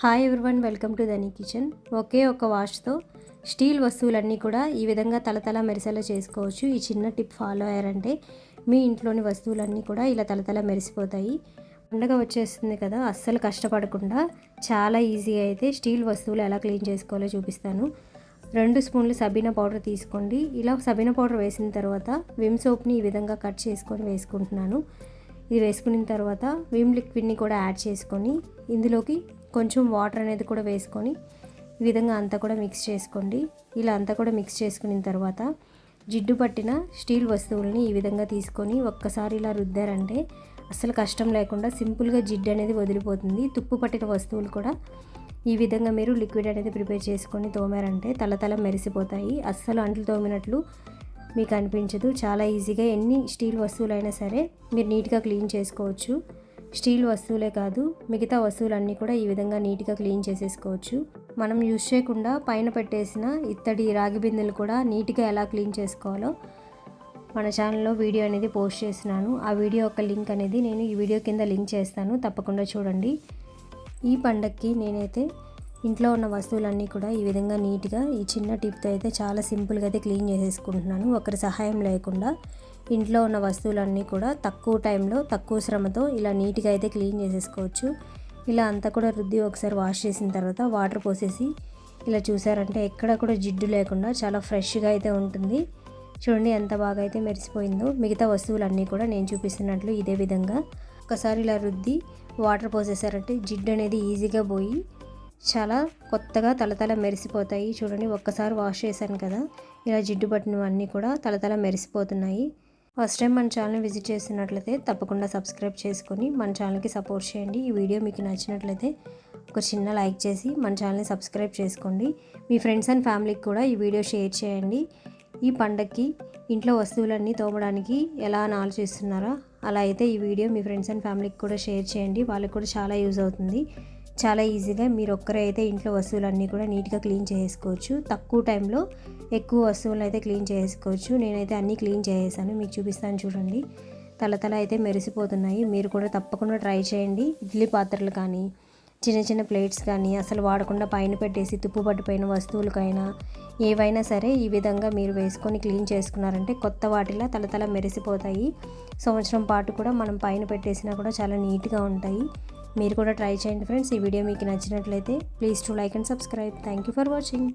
Hi everyone, welcome to Dhani kitchen. ఒకే ఒక వాష్తో స్టీల్ వస్తువులన్నీ కూడా ఈ విధంగా తలతల మెరిసేలా చేసుకోవచ్చు. ఈ చిన్న టిప్ ఫాలో అయ్యారంటే మీ ఇంట్లోని వస్తువులన్నీ కూడా ఇలా తలతల మెరిసిపోతాయి. పండగ వచ్చేస్తుంది కదా, అస్సలు కష్టపడకుండా చాలా ఈజీగా అయితే స్టీల్ వస్తువులు ఎలా క్లీన్ చేసుకోవాలో చూపిస్తాను. 2 స్పూన్లు సబీనా పౌడర్ తీసుకోండి. ఇలా సబీనా పౌడర్ వేసిన తర్వాత విమ్ సోప్ని ఈ విధంగా కట్ చేసుకొని వేసుకుంటున్నాను. ఇది వేసుకున్న తర్వాత విమ్ లిక్విడ్ని కూడా యాడ్ చేసుకొని ఇందులోకి కొంచెం వాటర్ అనేది కూడా వేసుకొని ఈ విధంగా అంతా కూడా మిక్స్ చేసుకోండి. ఇలా అంతా కూడా మిక్స్ చేసుకున్న తర్వాత జిడ్డు పట్టిన స్టీల్ వస్తువుల్ని ఈ విధంగా తీసుకొని ఒక్కసారి ఇలా రుద్దారంటే అస్సలు కష్టం లేకుండా సింపుల్గా జిడ్డు అనేది వదిలిపోతుంది. తుప్పు పట్టిన వస్తువులు కూడా ఈ విధంగా మీరు లిక్విడ్ అనేది ప్రిపేర్ చేసుకొని తోమారంటే తలతల మెరిసిపోతాయి. అస్సలు అంట్లు తోమినట్లు మీకు అనిపించదు. చాలా ఈజీగా ఎన్ని స్టీల్ వస్తువులైనా సరే మీరు నీట్గా క్లీన్ చేసుకోవచ్చు. స్టీల్ వస్తువులే కాదు, మిగతా వస్తువులన్నీ కూడా ఈ విధంగా నీట్గా క్లీన్ చేసేసుకోవచ్చు. మనం యూజ్ చేయకుండా పైన పెట్టేసిన ఇత్తడి రాగి బిందెలు కూడా నీట్గా ఎలా క్లీన్ చేసుకోవాలో మన ఛానల్లో వీడియో అనేది పోస్ట్ చేస్తున్నాను. ఆ వీడియో యొక్క లింక్ అనేది నేను ఈ వీడియో కింద లింక్ చేస్తాను, తప్పకుండా చూడండి. ఈ పండగకి నేనైతే ఇంట్లో ఉన్న వస్తువులన్నీ కూడా ఈ విధంగా నీట్గా ఈ చిన్న టిప్తో అయితే చాలా సింపుల్గా అయితే క్లీన్ చేసేసుకుంటున్నాను, ఒకరి సహాయం లేకుండా. ఇంట్లో ఉన్న వస్తువులన్నీ కూడా తక్కువ టైంలో తక్కువ శ్రమతో ఇలా నీట్గా అయితే క్లీన్ చేసేసుకోవచ్చు. ఇలా అంతా కూడా రుద్ది ఒకసారి వాష్ చేసిన తర్వాత వాటర్ పోసేసి ఇలా చూసారంటే ఎక్కడ కూడా జిడ్డు లేకుండా చాలా ఫ్రెష్గా అయితే ఉంటుంది. చూడండి ఎంత బాగా అయితే మెరిసిపోయిందో. మిగతా వస్తువులన్నీ కూడా నేను చూపిస్తున్నట్లు ఇదే విధంగా ఒకసారి ఇలా రుద్ది వాటర్ పోసేసారంటే జిడ్డు అనేది ఈజీగా పోయి చాలా కొత్తగా తలతల మెరిసిపోతాయి. చూడండి ఒక్కసారి వాష్ చేశాను కదా, ఇలా జిడ్డు పట్టినవన్నీ కూడా తలతల మెరిసిపోతున్నాయి. ఫస్ట్ టైం మన ఛానల్ని విజిట్ చేస్తున్నట్లయితే తప్పకుండా సబ్స్క్రైబ్ చేసుకొని మన ఛానల్కి సపోర్ట్ చేయండి. ఈ వీడియో మీకు నచ్చినట్లయితే ఒక చిన్న లైక్ చేసి మన ఛానల్ని సబ్స్క్రైబ్ చేసుకోండి. మీ ఫ్రెండ్స్ అండ్ ఫ్యామిలీకి కూడా ఈ వీడియో షేర్ చేయండి. ఈ పండగకి ఇంట్లో వస్తువులన్నీ తోమడానికి ఎలా అని ఆలోచిస్తున్నారా, అలా అయితే ఈ వీడియో మీ ఫ్రెండ్స్ అండ్ ఫ్యామిలీకి కూడా షేర్ చేయండి. వాళ్ళకి కూడా చాలా యూజ్ అవుతుంది. చాలా ఈజీగా మీరు ఒక్కరే అయితే ఇంట్లో వస్తువులన్నీ కూడా నీట్గా క్లీన్ చేసుకోవచ్చు. తక్కువ టైంలో ఎక్కువ వస్తువులను అయితే క్లీన్ చేసుకోవచ్చు. నేనైతే అన్నీ క్లీన్ చేసేసాను, మీకు చూపిస్తాను చూడండి. తలతల అయితే మెరిసిపోతున్నాయి. మీరు కూడా తప్పకుండా ట్రై చేయండి. ఇడ్లీ పాత్రలు కానీ చిన్న చిన్న ప్లేట్స్ కానీ అసలు వాడకుండా పైన పెట్టేసి తుప్పు పట్టిపోయిన వస్తువులకైనా ఏవైనా సరే ఈ విధంగా మీరు వేసుకొని క్లీన్ చేసుకున్నారంటే కొత్త వాటిలా తలతల మెరిసిపోతాయి. సంవత్సరం పాటు కూడా మనం పైన పెట్టేసినా కూడా చాలా నీట్గా ఉంటాయి. మీరు కూడా ట్రై చేయండి ఫ్రెండ్స్. ఈ వీడియో మీకు నచ్చినట్లయితే please to like and subscribe. Thank you for watching.